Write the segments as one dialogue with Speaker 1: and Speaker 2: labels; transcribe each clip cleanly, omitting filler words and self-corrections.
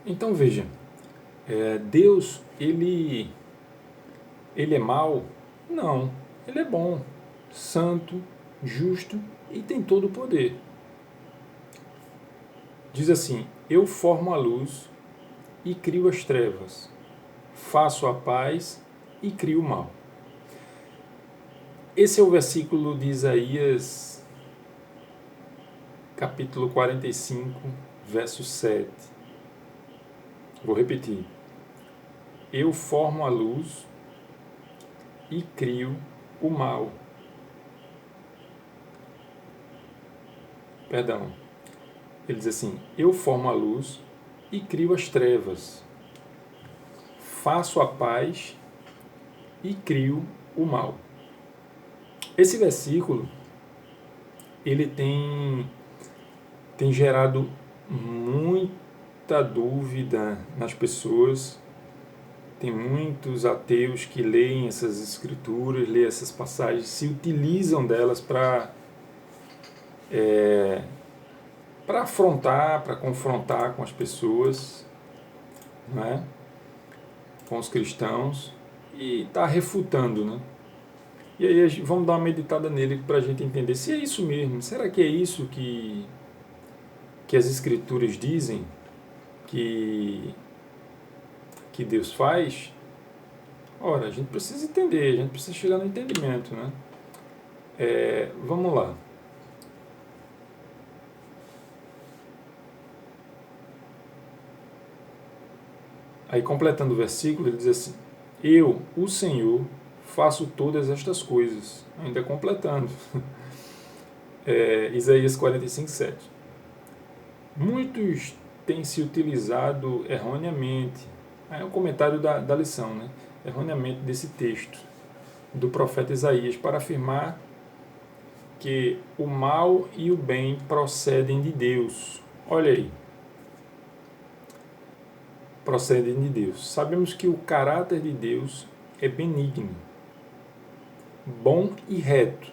Speaker 1: Então veja, Deus, ele é mau? Não, ele é bom, santo, justo e tem todo o poder. Diz assim: eu formo a luz e crio as trevas, faço a paz e crio o mal. Esse é o versículo de Isaías, capítulo 45, verso 7. Vou repetir. Eu formo a luz e crio o mal. Perdão. Ele diz assim: eu formo a luz e crio as trevas. Faço a paz e crio o mal. Esse versículo, ele tem gerado muita dúvida nas pessoas. Tem muitos ateus que leem essas escrituras, leem essas passagens, se utilizam delas para afrontar, para confrontar com as pessoas, né? Com os cristãos, e está refutando, né? E aí vamos dar uma meditada nele para a gente entender se é isso mesmo. Será que é isso que as escrituras dizem que Deus faz? Ora, a gente precisa entender, a gente precisa chegar no entendimento, né? Vamos lá. Aí, completando o versículo, ele diz assim: eu, o Senhor, faço todas estas coisas. Ainda completando. Isaías 45, 7. Muitos têm se utilizado erroneamente. Aí é um comentário da lição, né? Erroneamente desse texto do profeta Isaías para afirmar que o mal e o bem procedem de Deus. Olha aí. Procedem de Deus. Sabemos que o caráter de Deus é benigno, bom e reto.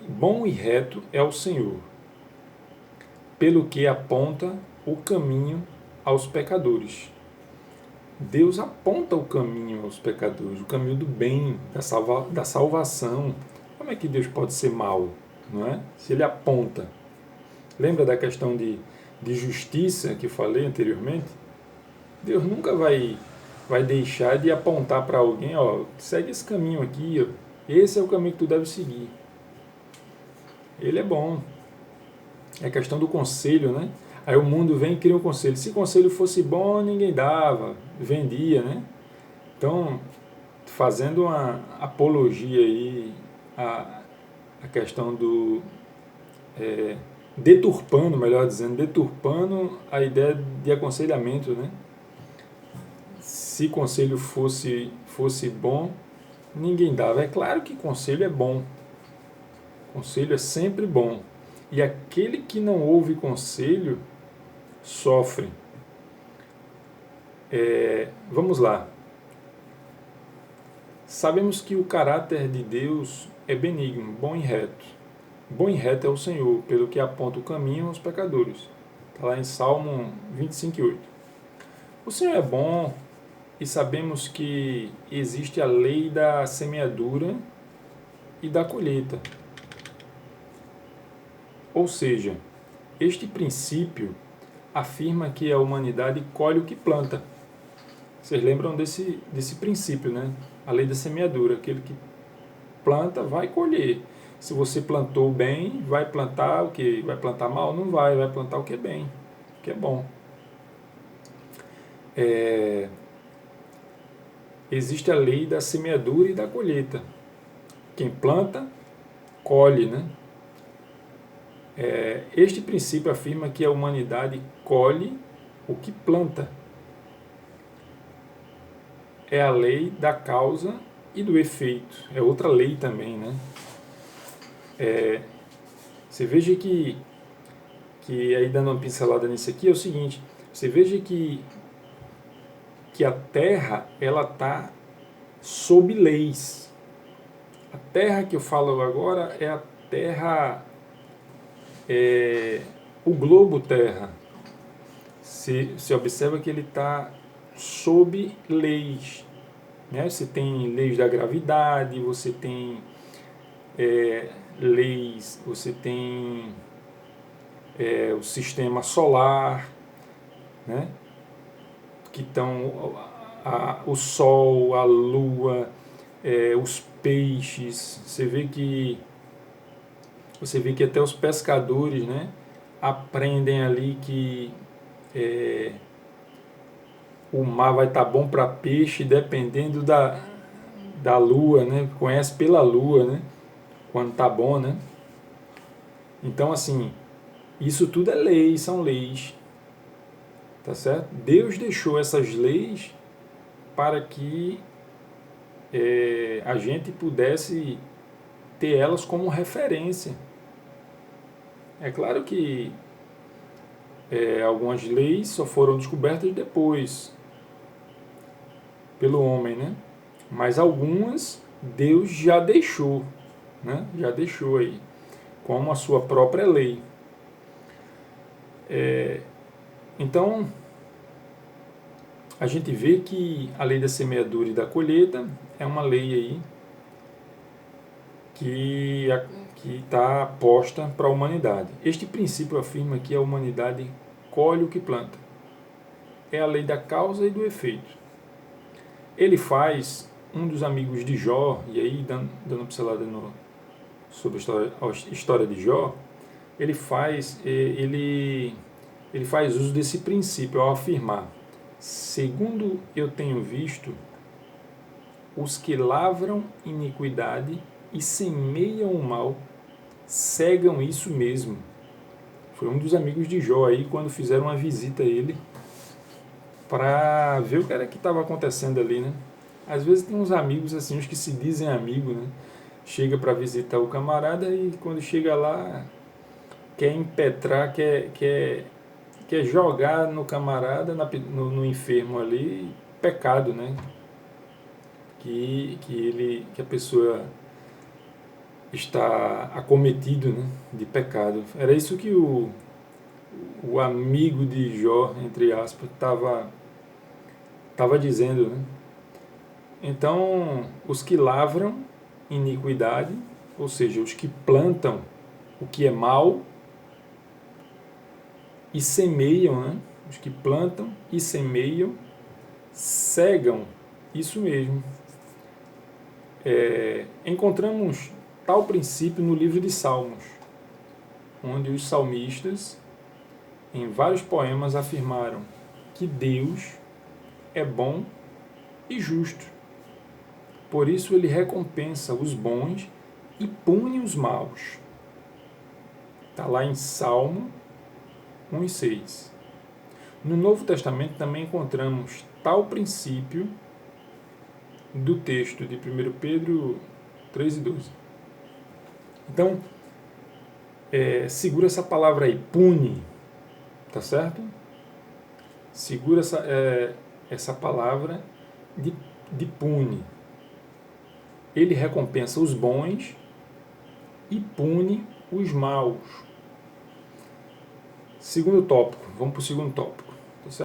Speaker 1: Bom e reto é o Senhor, pelo que aponta o caminho aos pecadores. Deus aponta o caminho aos pecadores, o caminho do bem, da salvação. Como é que Deus pode ser mau, não é? Se ele aponta. Lembra da questão de justiça que falei anteriormente? Deus nunca vai deixar de apontar para alguém, ó, segue esse caminho aqui, ó, esse é o caminho que tu deve seguir. Ele é bom. É questão do conselho, né? Aí o mundo vem e cria um conselho. Se o conselho fosse bom, ninguém dava, vendia, né? Então, fazendo uma apologia aí a questão do deturpando, melhor dizendo, deturpando a ideia de aconselhamento, né? Se conselho fosse bom, ninguém dava. É claro que conselho é bom. Conselho é sempre bom. E aquele que não ouve conselho sofre. Vamos lá. Sabemos que o caráter de Deus é benigno, bom e reto. Bom e reto é o Senhor, pelo que aponta o caminho aos pecadores. Está lá em Salmo 25:8. O Senhor é bom e sabemos que existe a lei da semeadura e da colheita. Ou seja, este princípio afirma que a humanidade colhe o que planta. Vocês lembram desse princípio, né? A lei da semeadura. Aquele que planta vai colher. Se você plantou bem, vai plantar o que? Vai plantar mal? Não vai plantar o que é bem, o que é bom. Existe a lei da semeadura e da colheita. Quem planta, colhe, né? Este princípio afirma que a humanidade colhe o que planta. É a lei da causa e do efeito. É outra lei também, né? Você veja que aí dando uma pincelada nisso aqui, é o seguinte, você veja que a Terra, ela está sob leis. A Terra que eu falo agora é a Terra, o globo Terra. se observa que ele está sob leis, né? Você tem leis da gravidade, você tem leis, você tem o sistema solar, né? Que estão o Sol, a Lua, os peixes. Você vê que até os pescadores, né, aprendem ali que o mar vai estar bom para peixe dependendo da lua, né? Conhece pela lua, né? Quando tá bom, né? Então, assim, isso tudo é lei, são leis, tá certo? Deus deixou essas leis para que a gente pudesse ter elas como referência. É claro que algumas leis só foram descobertas depois pelo homem, né? Mas algumas Deus já deixou, né? Já deixou aí, como a sua própria lei. Então, a gente vê que a lei da semeadura e da colheita é uma lei aí que está posta para a humanidade. Este princípio afirma que a humanidade colhe o que planta. É a lei da causa e do efeito. Ele faz, um dos amigos de Jó, e aí dando pincelada sobre a história de Jó, ele faz uso desse princípio ao afirmar: segundo eu tenho visto, os que lavram iniquidade e semeiam o mal cegam isso mesmo. Foi um dos amigos de Jó aí quando fizeram uma visita a ele para ver o que era que estava acontecendo ali, né? Às vezes tem uns amigos assim, os que se dizem amigos, né? Chega para visitar o camarada e quando chega lá quer impetrar, quer jogar no camarada, no enfermo ali, pecado, né? Que a pessoa está acometido, né, de pecado. Era isso que o amigo de Jó, entre aspas, estava dizendo, né? Então, os que lavram iniquidade, ou seja, os que plantam o que é mal e semeiam, né? Os que plantam e semeiam, cegam isso mesmo. Encontramos tal princípio no livro de Salmos, onde os salmistas, em vários poemas, afirmaram que Deus é bom e justo. Por isso ele recompensa os bons e pune os maus. Está lá em Salmo 1:6. No Novo Testamento também encontramos tal princípio do texto de 1 Pedro 3:12. Então, segura essa palavra aí, pune, tá certo? Segura essa palavra de pune. Ele recompensa os bons e pune os maus. Segundo tópico, vamos para o segundo tópico.